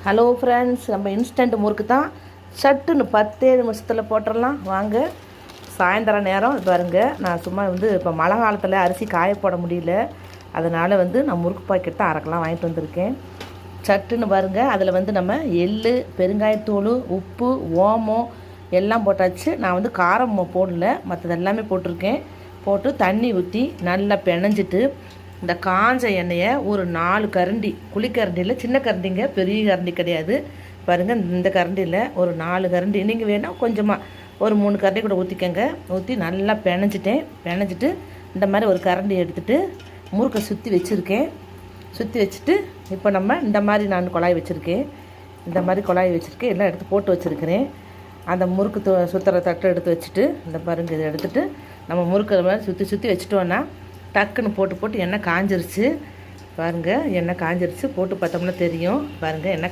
Hello friends, நம்ம instant முறுக்கு தான். சட்டுன்னு 10 நிமிஷத்தில் போட்டுடலாம் வாங்க. சாயந்தரம் நேரம் பாருங்க, நான் சும்மா இப்போ மழை காலத்தில் அரிசி காய போட முடியல, அதனால் நான் முறுக்கு பாக்கெட் தான் அரைக்கலாம் வாங்கிட்டு வந்திருக்கேன். சட்டுன்னு பாருங்கள், அதில் நம்ம எள்ளு, பெருங்காயத்தூள், உப்பு, ஓமம் எல்லாம் போட்டாச்சு. நான் காரம் போடல, மற்றது எல்லாமே போட்டிருக்கேன். போட்டு தண்ணி ஊற்றி நல்லா பிணைஞ்சிட்டு இந்த காஞ்ச எண்ணெயை ஒரு 4 கரண்டி, குழிக்கரண்டியில், சின்ன கரண்டிங்க, பெரிய கரண்டி கிடையாது பாருங்கள், இந்த கரண்டியில் ஒரு 4 கரண்டி, நீங்கள் வேணால் கொஞ்சமாக ஒரு 3 கரண்டி கூட ஊற்றிக்கங்க. ஊற்றி நல்லா பிணைஞ்சிட்டு இந்த மாதிரி ஒரு கரண்டி எடுத்துகிட்டு முறுக்கை சுற்றி வச்சுருக்கேன். சுற்றி வச்சுட்டு இப்போ நம்ம இந்த மாதிரி நான் குழாய் வச்சுருக்கேன். இந்த மாதிரி குழாய் வச்சுருக்கேன், எல்லாம் எடுத்து போட்டு வச்சுருக்கிறேன். அந்த முறுக்கு சுற்றுற தட்டை எடுத்து வச்சுட்டு இந்த பாருங்கள், இதை எடுத்துகிட்டு நம்ம முறுக்கு மாதிரி சுற்றி வச்சுட்டோன்னா டக்குன்னு போட்டு எண்ணெய் காஞ்சிருச்சு பாருங்கள். எண்ணெய் காஞ்சிருச்சு, போட்டு பார்த்தோம்னா தெரியும் பாருங்கள். எண்ணெய்